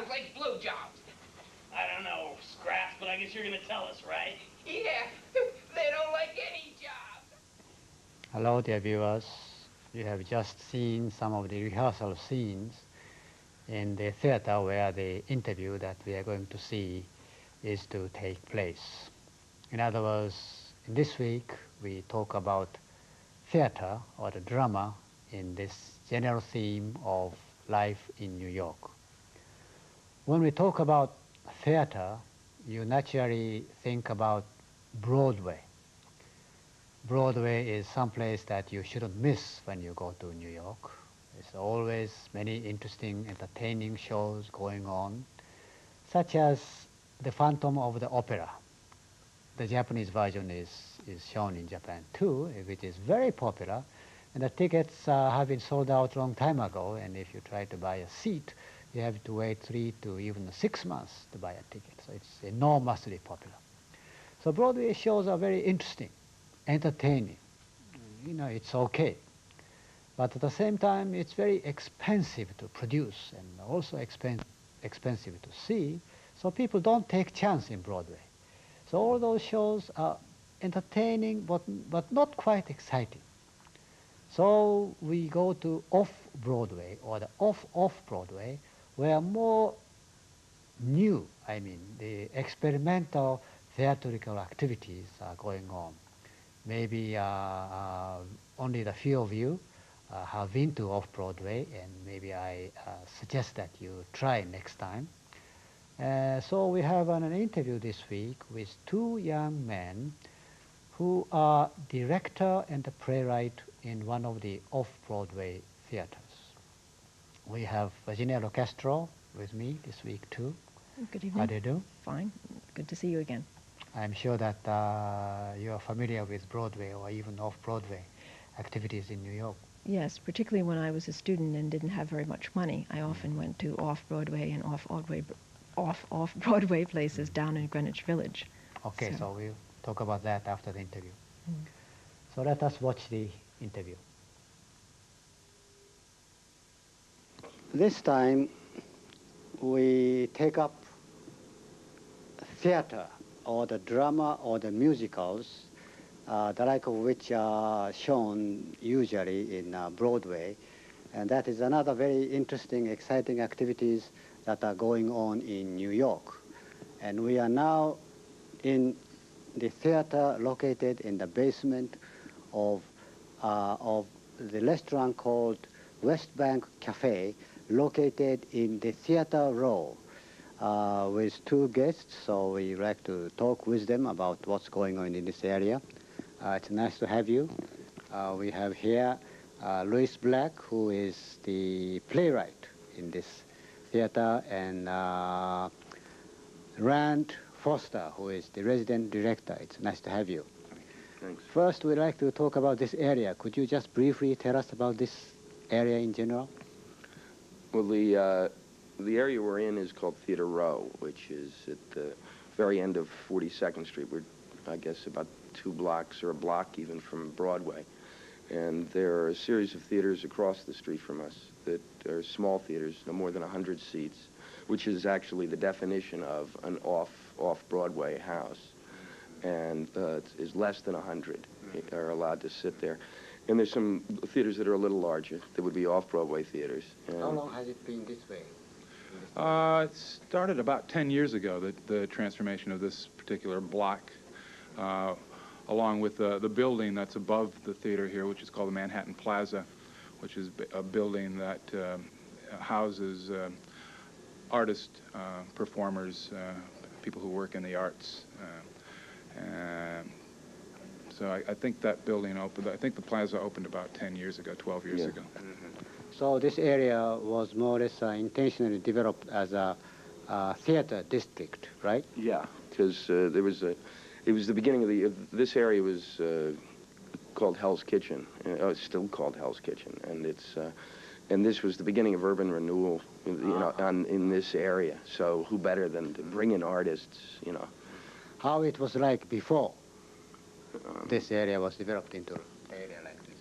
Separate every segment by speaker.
Speaker 1: Like blowjobs.
Speaker 2: I don't know, Scraps, but I guess you're gonna tell us, right?
Speaker 1: Yeah, they don't like any job.
Speaker 3: Hello, dear viewers. You have just seen some of the rehearsal scenes in the theater where the interview that we are going to see is to take place. In other words, in this week we talk about theater or the drama in this general theme of life in New York. When we talk about theater, you naturally think about Broadway. Broadway is someplace that you shouldn't miss when you go to New York. There's always many interesting, entertaining shows going on, such as The Phantom of the Opera. The Japanese version is shown in Japan too, which is very popular, and the tickets have been sold out a long time ago, and if you try to buy a seat, you have to wait 3 to even 6 months to buy a ticket. So it's enormously popular. So Broadway shows are very interesting, entertaining. You know, it's okay. But at the same time, it's very expensive to produce and also expensive to see. So people don't take chance in Broadway. So all those shows are entertaining, but not quite exciting. So we go to Off-Broadway or the Off-Broadway, where more new, the experimental theatrical activities are going on. Maybe only the few of you have been to Off-Broadway, and maybe I suggest that you try next time. So we have an interview this week with 2 young men who are director and the playwright in one of the Off-Broadway theaters. We have Virginia LoCastro with me this week too.
Speaker 4: Good evening.
Speaker 3: How do you do?
Speaker 4: Fine. Good to see you again.
Speaker 3: I'm sure that you are familiar with Broadway or even Off-Broadway activities in New York.
Speaker 4: Yes, particularly when I was a student and didn't have very much money. I often went to Off-Broadway and off-Broadway places down in Greenwich Village.
Speaker 3: Okay, so we'll talk about that after the interview. So let us watch the interview. This time we take up theater or the drama or the musicals, the like of which are shown usually in Broadway, and that is another very interesting, exciting activities that are going on in New York. And we are now in the theater located in the basement of the restaurant called West Bank Cafe, located in the theater row, with 2 guests. So we like to talk with them about what's going on in this area. It's nice to have you. We have here Louis Black, who is the playwright in this theater, and Rand Foerster, who is the resident director. It's nice to have you.
Speaker 5: Thanks.
Speaker 3: First, we'd like to talk about this area. Could you just briefly tell us about this area in general?
Speaker 5: Well, the area we're in is called Theater Row, which is at the very end of 42nd Street. We're, I guess, about 2 blocks or a block even from Broadway. And there are a series of theaters across the street from us that are small theaters, no more than 100 seats, which is actually the definition of an off-Broadway house. And is less than 100 are allowed to sit there. And there's some theaters that are a little larger that would be off-Broadway theaters. And
Speaker 3: how long has it been this way?
Speaker 6: It started about 10 years ago, the transformation of this particular block, along with the building that's above the theater here, which is called the Manhattan Plaza, which is a building that houses artists, performers, people who work in the arts. And so I think that building opened, I think the plaza opened about 10 years ago, 12 years ago.
Speaker 3: So this area was more or less intentionally developed as a theater district, right?
Speaker 5: Yeah, because there was a, it was the beginning of the, this area was called Hell's Kitchen. It's still called Hell's Kitchen, and it's, and this was the beginning of urban renewal, you know, in this area. So who better than to bring in artists, you know?
Speaker 3: How it was like before this area was developed into an area like this?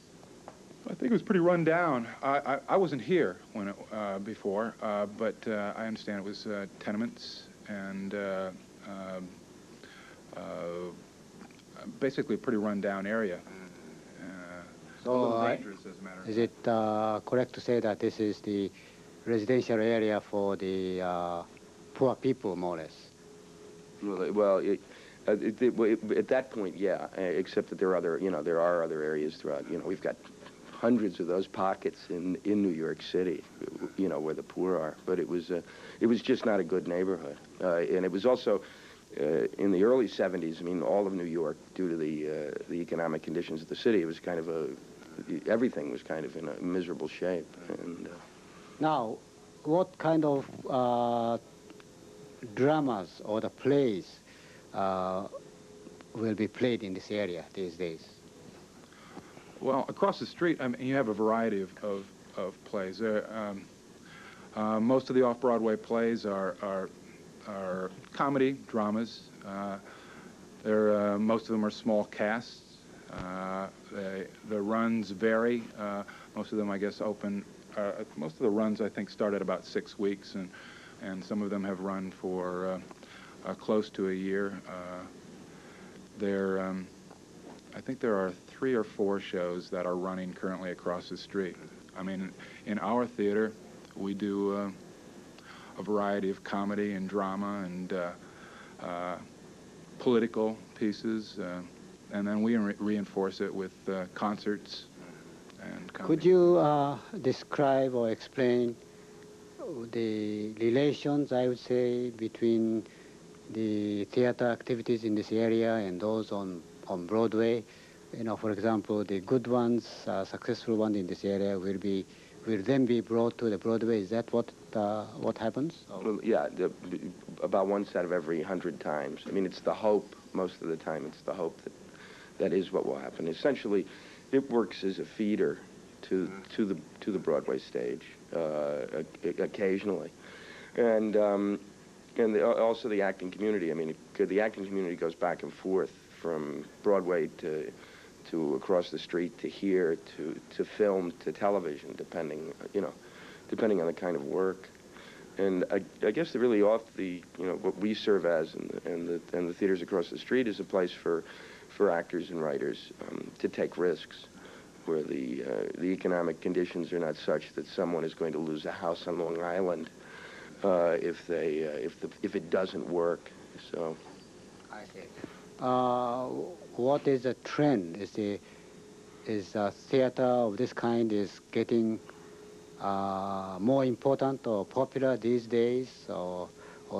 Speaker 6: I think it was pretty run down. I wasn't here when it, before, but I understand it was tenements and basically a pretty run down area. A little dangerous, as a matter of fact.
Speaker 3: Is it correct to say that this is the residential area for the poor people, more or less?
Speaker 5: Well, at that point, yeah, except that there are other, you know, there are other areas throughout, you know, we've got hundreds of those pockets in New York City, you know, where the poor are, but it was just not a good neighborhood. And it was also, in the early 70s, I mean, all of New York, due to the economic conditions of the city, it was kind of a, everything was kind of in a miserable shape. And
Speaker 3: now, what kind of dramas or the plays will be played in this area these days?
Speaker 6: Well, across the street, I mean, you have a variety of plays. Most of the off-Broadway plays are comedy dramas. Most of them are small casts. The runs vary. Most of them, I guess, open. Most of the runs, I think, start at about 6 weeks, and some of them have run for close to a year. I think there are 3 or 4 shows that are running currently across the street. I mean, in our theater, we do a variety of comedy and drama and political pieces, and then we reinforce it with concerts and comedy.
Speaker 3: Could you describe or explain the relations, I would say, between the theater activities in this area and those on Broadway? You know, for example, the good ones, successful ones in this area will then be brought to the Broadway. Is that what happens?
Speaker 5: well, yeah, about once out of every 100 times. I mean, it's the hope most of the time. It's the hope that is what will happen. Essentially, it works as a feeder to the Broadway stage occasionally, and also the acting community. I mean, the acting community goes back and forth from Broadway to across the street to here to film to television, depending on the kind of work. And I guess they're really off the, you know, what we serve as and the theaters across the street is a place for actors and writers to take risks where the economic conditions are not such that someone is going to lose a house on Long Island if it doesn't work. So
Speaker 3: I see. What is the trend? Is theater of this kind is getting more important or popular these days, or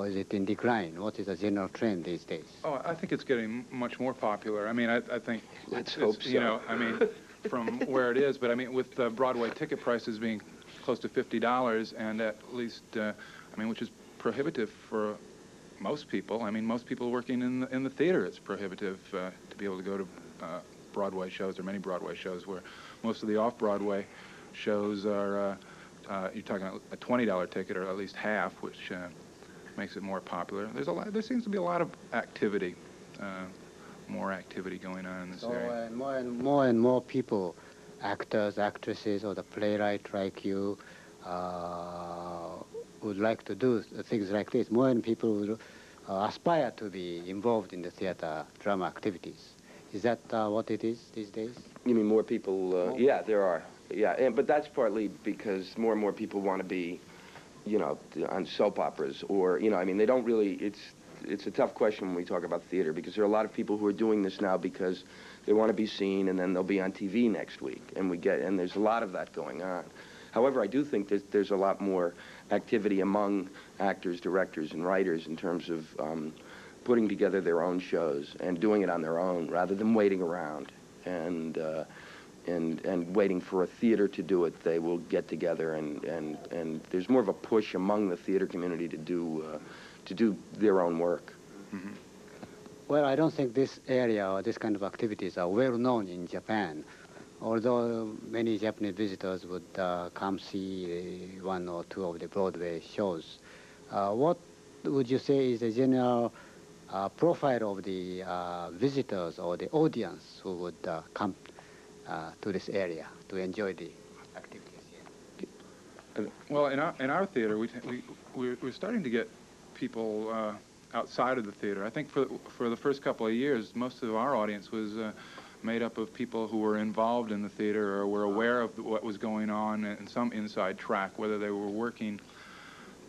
Speaker 3: is it in decline? What is the general trend these days?
Speaker 6: Oh, I think it's getting much more popular. I mean, I think
Speaker 5: let's hope so.
Speaker 6: You know, I mean, from where it is, but I mean, with the Broadway ticket prices being close to $50, and at least, I mean, which is prohibitive for most people. I mean, most people working in the theater, it's prohibitive to be able to go to Broadway shows or many Broadway shows, where most of the off-Broadway shows are, you're talking a $20 ticket or at least half, which makes it more popular. There seems to be a lot of activity, more activity going on in this area.
Speaker 3: More and more people, actors, actresses, or the playwright like you, would like to do things like this. More and people would aspire to be involved in the theater drama activities. Is that what it is these days?
Speaker 5: You mean more people? Yeah, there are. Yeah, but that's partly because more and more people want to be, you know, on soap operas, or, you know, I mean, they don't really. It's a tough question when we talk about theater, because there are a lot of people who are doing this now because they want to be seen, and then they'll be on TV next week, and there's a lot of that going on. However, I do think that there's a lot more activity among actors, directors, and writers in terms of putting together their own shows and doing it on their own rather than waiting around and waiting for a theater to do it. They will get together and there's more of a push among the theater community to do their own work.
Speaker 3: Mm-hmm. Well, I don't think this area or this kind of activities are well known in Japan. Although many Japanese visitors would come see one or two of the Broadway shows, what would you say is the general profile of the visitors or the audience who would come to this area to enjoy the activities here?
Speaker 6: Well, in our theater, we're starting to get people outside of the theater. I think for the first couple of years, most of our audience was made up of people who were involved in the theater or were aware of what was going on in some inside track, whether they were working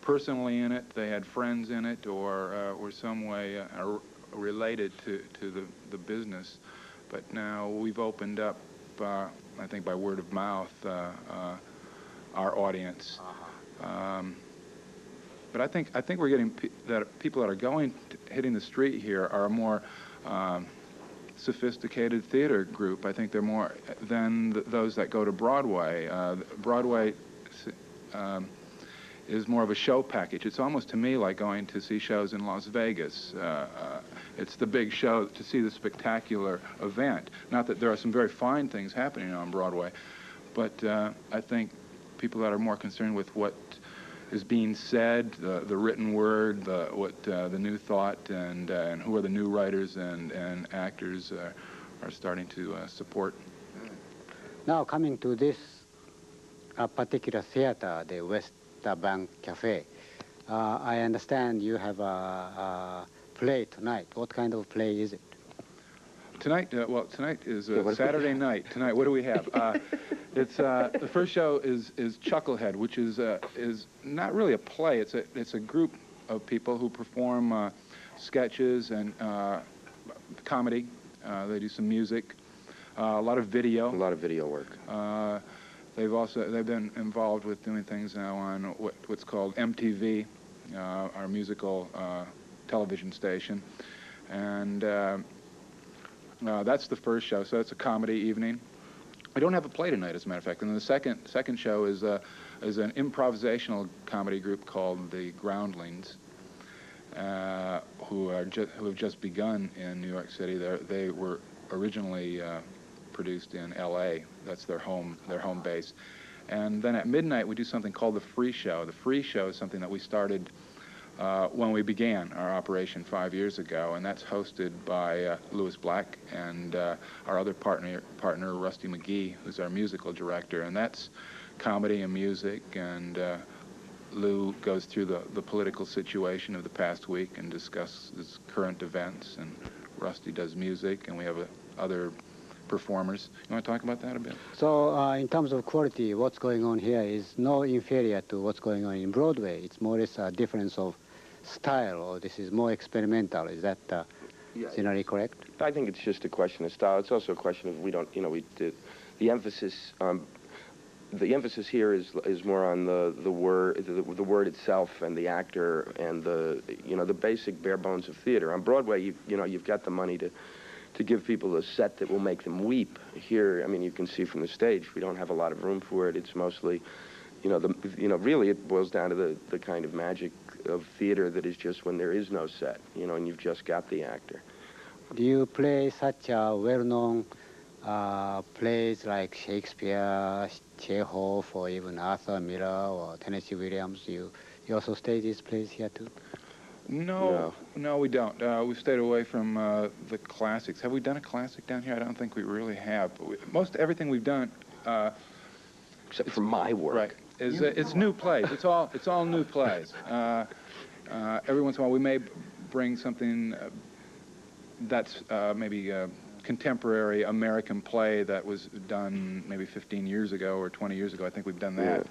Speaker 6: personally in it, they had friends in it, or were some way related to the business. But now we've opened up, I think by word of mouth, our audience. But I think we're getting that people that are hitting the street here are a more sophisticated theater group. I think they're more than those that go to Broadway. Broadway is more of a show package. It's almost to me like going to see shows in Las Vegas. It's the big show to see the spectacular event. Not that there are some very fine things happening on Broadway, but I think people that are more concerned with what is being said, the written word, the new thought, and who are the new writers and actors are starting to support.
Speaker 3: Now coming to this particular theater, the West Bank Cafe, I understand you have a play tonight. What kind of play is it?
Speaker 6: Tonight, well, tonight is Saturday night. Tonight, what do we have? It's the first show is Chucklehead, which is not really a play. It's a group of people who perform sketches and comedy. They do some music, a lot of video.
Speaker 5: A lot of video work.
Speaker 6: They've been involved with doing things now on what's called MTV, our musical television station, and that's the first show. So it's a comedy evening. We don't have a play tonight, as a matter of fact. And the second show is an improvisational comedy group called the Groundlings, who have just begun in New York City. They were originally produced in L.A. That's their home base. And then at midnight we do something called the Free Show. The Free Show is something that we started when we began our operation 5 years ago, and that's hosted by Louis Black and our other partner Rusty McGee, who's our musical director, and that's comedy and music, and Lou goes through the political situation of the past week and discusses current events, and Rusty does music, and we have other performers. You want to talk about that a bit? So
Speaker 3: in terms of quality, what's going on here is no inferior to what's going on in Broadway. It's more or less a difference of style, or this is more experimental. Is that generally correct?
Speaker 5: I think it's just a question of style. It's also a question of the emphasis here is more on the word itself and the actor and the basic bare bones of theater. On Broadway, you've got the money to give people a set that will make them weep. Here, I mean, you can see from the stage, we don't have a lot of room for it. It's mostly, really it boils down to the kind of magic of theater that is just when there is no set, and you've just got the actor.
Speaker 3: Do you play such well-known plays like Shakespeare, Chekhov, or even Arthur Miller or Tennessee Williams? You also stage these plays here too?
Speaker 6: No, we don't. We've stayed away from the classics. Have we done a classic down here? I don't think we really have. Most everything we've done,
Speaker 5: except for my work,
Speaker 6: right? It's new plays. It's all new plays. Every once in a while, we may bring something that's maybe a contemporary American play that was done maybe 15 years ago or 20 years ago. I think we've done that.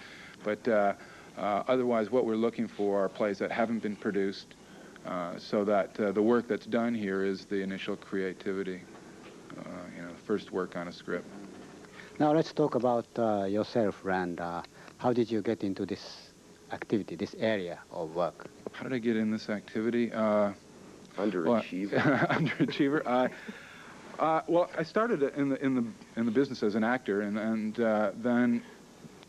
Speaker 6: Yeah. But otherwise, what we're looking for are plays that haven't been produced, so that the work that's done here is the initial creativity, first work on a script.
Speaker 3: Now let's talk about yourself, Rand. how did you get into this activity, this area of work?
Speaker 6: How did I get in this activity?
Speaker 5: Underachiever.
Speaker 6: Underachiever. Well, I started in the business as an actor, and then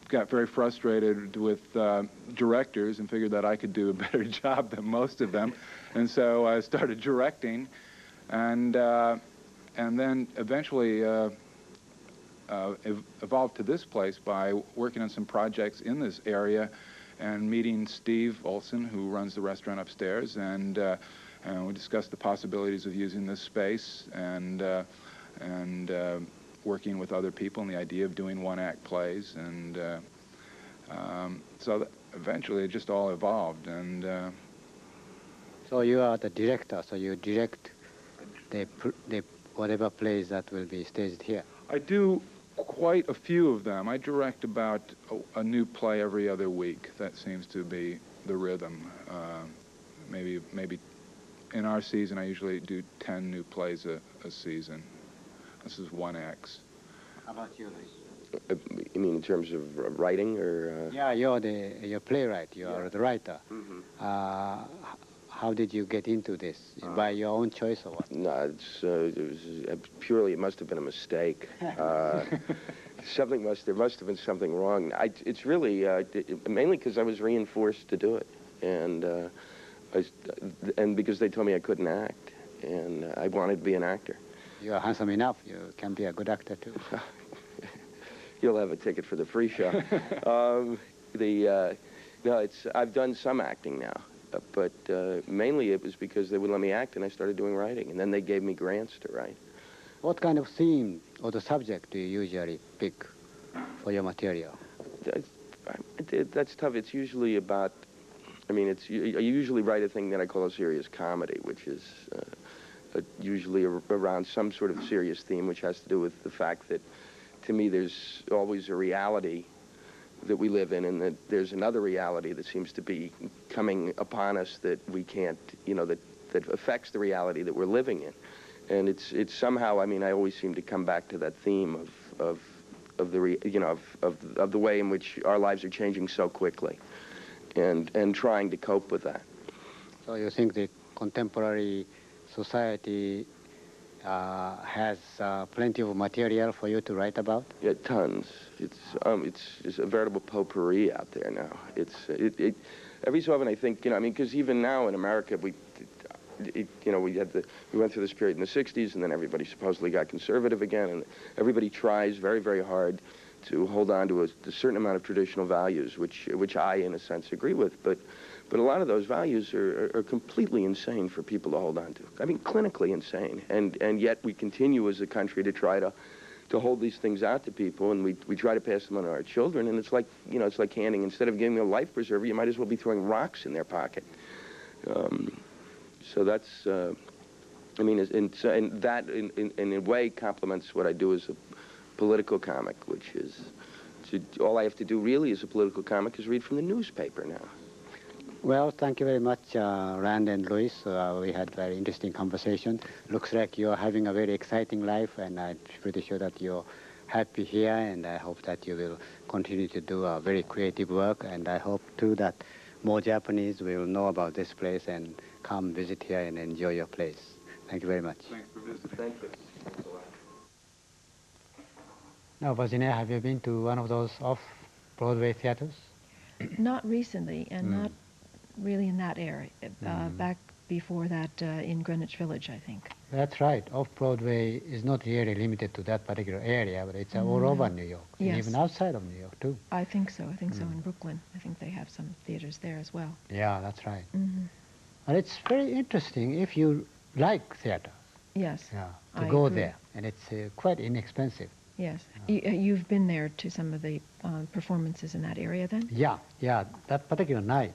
Speaker 6: got very frustrated with directors and figured that I could do a better job than most of them, and so I started directing, and then eventually evolved to this place by working on some projects in this area, and meeting Steve Olson, who runs the restaurant upstairs, and we discussed the possibilities of using this space, and working with other people, and the idea of doing one-act plays, and so eventually it just all evolved. And
Speaker 3: so you are the director, so you direct the whatever plays that will be staged here.
Speaker 6: I do quite a few of them. I direct about a new play every other week. That seems to be the rhythm. Maybe in our season, I usually do 10 new plays a season. This is 1X.
Speaker 3: How about you, Luis?
Speaker 5: You mean in terms of writing, or?
Speaker 3: Yeah, you're playwright. You're the writer.
Speaker 5: Mm-hmm.
Speaker 3: How did you get into this? By your own choice or what?
Speaker 5: No, it was purely. It must have been a mistake. There must have been something wrong. It's really mainly because I was reinforced to do it, and because they told me I couldn't act, and I wanted to be an actor.
Speaker 3: You are handsome enough. You can be a good actor too.
Speaker 5: You'll have a ticket for the free show. No, I've done some acting now, but mainly it was because they would let me act, and I started doing writing, and then they gave me grants to write.
Speaker 3: What kind of theme or the subject do you usually pick for your material?
Speaker 5: That's tough. It's usually about. I usually write a thing that I call a serious comedy, which is usually around some sort of serious theme, which has to do with the fact that, to me, there's always a reality that we live in, and that there's another reality that seems to be coming upon us that we can't, that affects the reality that we're living in. And it's somehow, I always seem to come back to that theme of the way in which our lives are changing so quickly, and trying to cope with that.
Speaker 3: So you think the contemporary society has plenty of material for you to write about?
Speaker 5: Yeah, tons. It's just a veritable potpourri out there now. Every so often I think, because even now in America, we went through this period in the 60s, and then everybody supposedly got conservative again, and everybody tries very, very hard to hold on to a certain amount of traditional values, which I, in a sense, agree with. But a lot of those values are completely insane for people to hold on to. Clinically insane. And yet we continue as a country to try to hold these things out to people, and we try to pass them on to our children. And it's like, it's like handing, instead of giving them a life preserver, you might as well be throwing rocks in their pocket. So that's, and that in a way complements what I do as a political comic, which is, all I have to do really as a political comic is read from the newspaper now.
Speaker 3: Well, thank you very much, Rand and Luis. We had a very interesting conversation. Looks like you're having a very exciting life, and I'm pretty sure that you're happy here, and I hope that you will continue to do a very creative work, and I hope, too, that more Japanese will know about this place and come visit here and enjoy your place. Thank you very much.
Speaker 6: Thanks for visiting.
Speaker 5: Thank you. Thanks a lot.
Speaker 3: Now, Virginia, have you been to one of those off-Broadway theaters?
Speaker 4: Not recently, and not really in that area. Back before that in Greenwich Village, I think.
Speaker 3: That's right. Off-Broadway is not really limited to that particular area, but it's all over New York,
Speaker 4: Yes.
Speaker 3: and even outside of New York, too.
Speaker 4: I think so. I think so in Brooklyn. I think they have some theaters there as well.
Speaker 3: Yeah, that's right. And it's very interesting if you like theater.
Speaker 4: Yes.
Speaker 3: Yeah,
Speaker 4: I
Speaker 3: to go
Speaker 4: agree.
Speaker 3: there, and it's quite inexpensive.
Speaker 4: Yes. You've been there to some of the performances in that area then?
Speaker 3: Yeah, that particular night,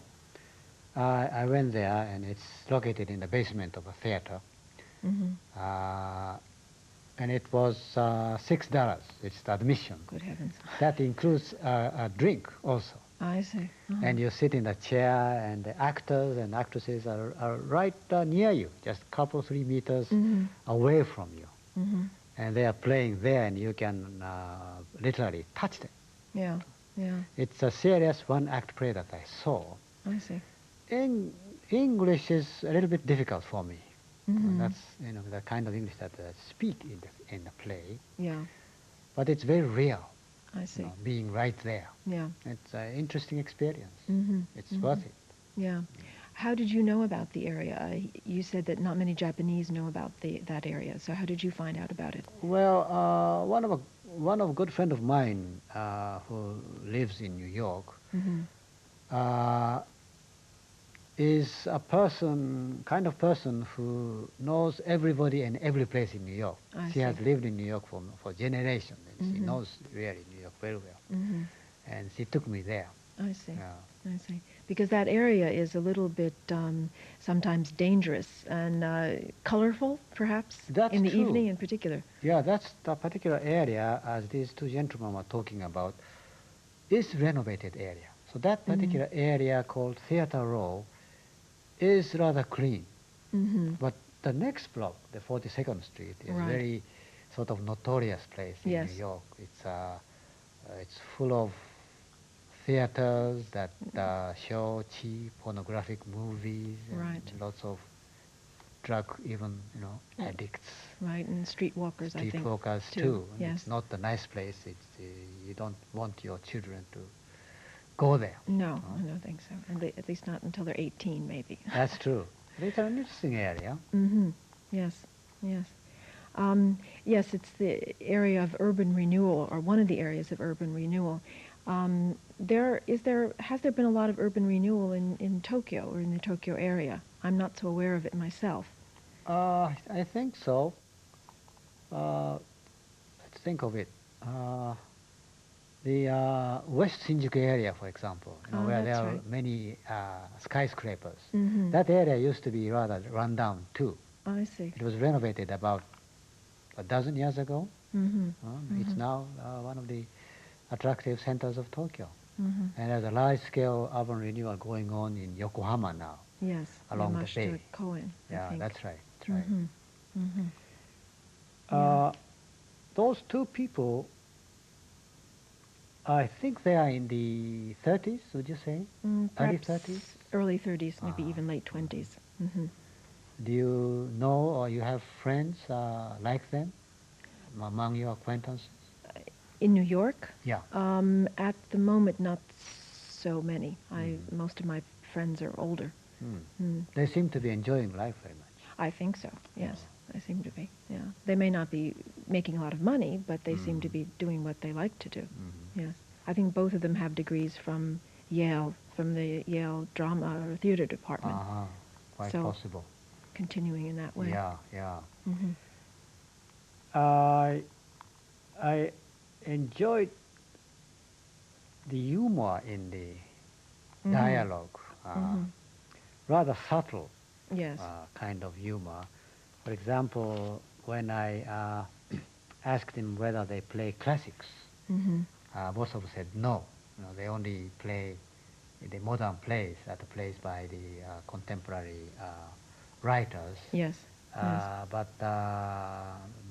Speaker 3: I went there, and it's located in the basement of a theater. And it was $6. It's the admission.
Speaker 4: Good heavens.
Speaker 3: That includes a drink also.
Speaker 4: I see.
Speaker 3: And you sit in the chair, and the actors and actresses are right near you, just a couple, 3 meters away from you. And they are playing there, and you can literally touch them.
Speaker 4: Yeah. Yeah.
Speaker 3: It's a serious one-act play that I saw.
Speaker 4: I see.
Speaker 3: English is a little bit difficult for me.
Speaker 4: Mm-hmm.
Speaker 3: That's the kind of English that I speak in the play.
Speaker 4: Yeah.
Speaker 3: But it's very real.
Speaker 4: I see.
Speaker 3: Being right there.
Speaker 4: Yeah.
Speaker 3: It's an interesting experience.
Speaker 4: Mm-hmm.
Speaker 3: It's worth it.
Speaker 4: Yeah. How did you know about the area? You said that not many Japanese know about that area. So how did you find out about it?
Speaker 3: Well, one of a good friend of mine who lives in New York is a kind of person who knows everybody and every place in New York. She has lived in New York for generations, and she knows really New York very well. And she took me there.
Speaker 4: I see. I see. Because that area is a little bit sometimes dangerous and colorful, perhaps,
Speaker 3: That's
Speaker 4: in the
Speaker 3: true.
Speaker 4: evening in particular.
Speaker 3: Yeah, that's the particular area, as these two gentlemen were talking about, is renovated area. So that particular area called Theater Row is rather clean. But the next block, the 42nd Street, is very sort of notorious place in New York. It's full of theaters that show cheap pornographic movies and lots of drug, even addicts.
Speaker 4: Right, and streetwalkers, I think.
Speaker 3: Streetwalkers too.
Speaker 4: Yes.
Speaker 3: It's not a nice place. You don't want your children to go there.
Speaker 4: No, I don't think so. At least not until they're 18, maybe.
Speaker 3: That's true. It's an interesting area.
Speaker 4: Yes, yes. Yes, it's the area of urban renewal, or one of the areas of urban renewal. Has there been a lot of urban renewal in Tokyo, or in the Tokyo area? I'm not so aware of it myself.
Speaker 3: I think so. Let's think of it. The West Shinjuku area, for example, where there are many skyscrapers. That area used to be rather run down too.
Speaker 4: I see.
Speaker 3: It was renovated about a dozen years ago. It's now one of the attractive centers of Tokyo. And there's a large-scale urban renewal going on in Yokohama now.
Speaker 4: Yes,
Speaker 3: along the bay.
Speaker 4: Koen,
Speaker 3: yeah,
Speaker 4: I think.
Speaker 3: that's right. That's right. Those two people, I think they are in the 30s, would you say? Early 30s?
Speaker 4: Early 30s, maybe even late 20s.
Speaker 3: Do you know or you have friends like them among your acquaintances?
Speaker 4: In New York?
Speaker 3: Yeah.
Speaker 4: At the moment, not so many. Most of my friends are older.
Speaker 3: They seem to be enjoying life very much.
Speaker 4: I think so, yes. They seem to be, yeah. They may not be making a lot of money, but they seem to be doing what they like to do. Yes. I think both of them have degrees from Yale, from the Yale Drama or Theater Department.
Speaker 3: Quite
Speaker 4: so
Speaker 3: possible.
Speaker 4: Continuing in that way.
Speaker 3: Yeah, yeah. I enjoyed the humor in the dialogue. Rather subtle kind of humor. For example, when I asked him whether they play classics, both of them said no. They only play the modern plays, the plays by the contemporary writers.
Speaker 4: Yes.
Speaker 3: But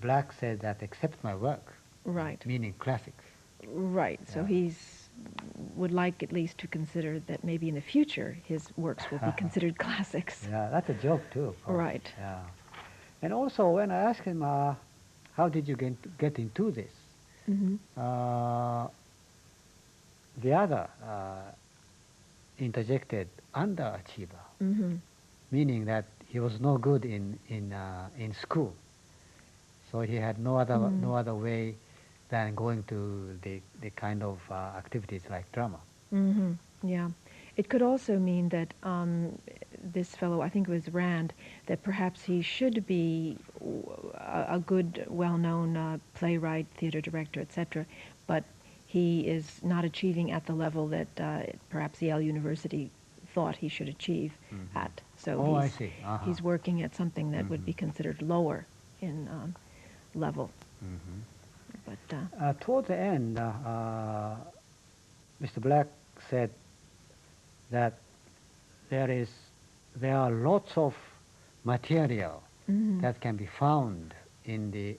Speaker 3: Black said that except my work, meaning classics.
Speaker 4: Right. So would like at least to consider that maybe in the future his works will be considered classics.
Speaker 3: Yeah, that's a joke too.
Speaker 4: Right.
Speaker 3: Yeah. And also when I asked him, how did you get into this? The other interjected underachiever, meaning that he was no good in school. So he had no other way than going to the kind of activities like drama.
Speaker 4: Yeah. It could also mean that this fellow, I think it was Rand, that perhaps he should be a good, well-known playwright, theater director, etc., but he is not achieving at the level that perhaps Yale University thought he should achieve at. So
Speaker 3: I see.
Speaker 4: He's working at something that would be considered lower in level. But
Speaker 3: toward the end, Mr. Black said that there are lots of material that can be found in the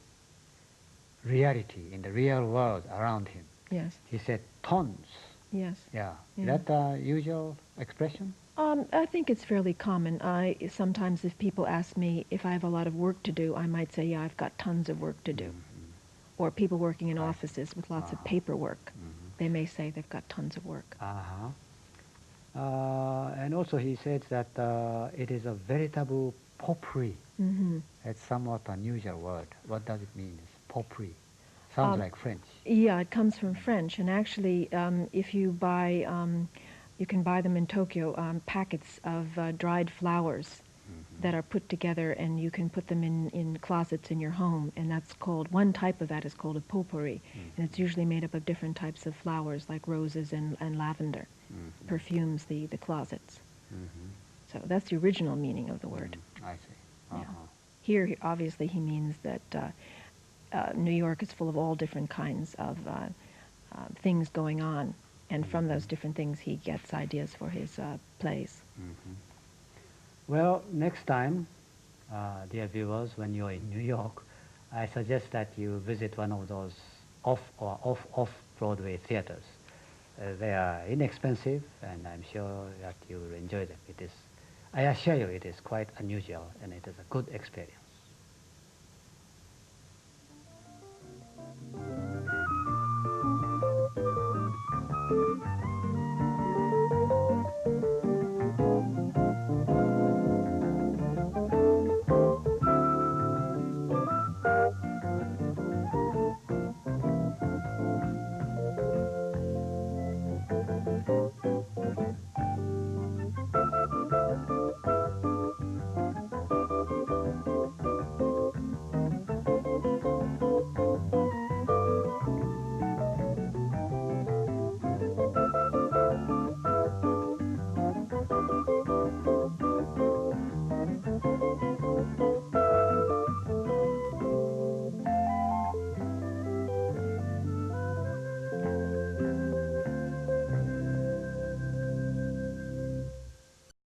Speaker 3: reality, in the real world around him.
Speaker 4: Yes.
Speaker 3: He said tons
Speaker 4: Yes.
Speaker 3: Yeah.
Speaker 4: Yeah.
Speaker 3: Is that the usual expression?
Speaker 4: I think it's fairly common. Sometimes if people ask me if I have a lot of work to do, I might say, yeah, I've got tons of work to do. Or people working in offices with lots of paperwork, they may say they've got tons of work.
Speaker 3: Uh-huh. And also he said that it is a veritable potpourri. It's somewhat unusual word. What does it mean? It's potpourri. Sounds like French.
Speaker 4: Yeah, it comes from French. And actually, if you buy, you can buy them in Tokyo, packets of dried flowers that are put together, and you can put them in closets in your home. And that's called, one type of that is called a potpourri. And it's usually made up of different types of flowers, like roses and lavender. Perfumes the closets. So that's the original meaning of the word.
Speaker 3: I see.
Speaker 4: Yeah. Here, obviously, he means that New York is full of all different kinds of things going on, and from those different things he gets ideas for his plays.
Speaker 3: Well, next time, dear viewers, when you're in New York, I suggest that you visit one of those off-Broadway theaters. They are inexpensive, and I'm sure that you will enjoy them. I assure you, it is quite unusual, and it is a good experience.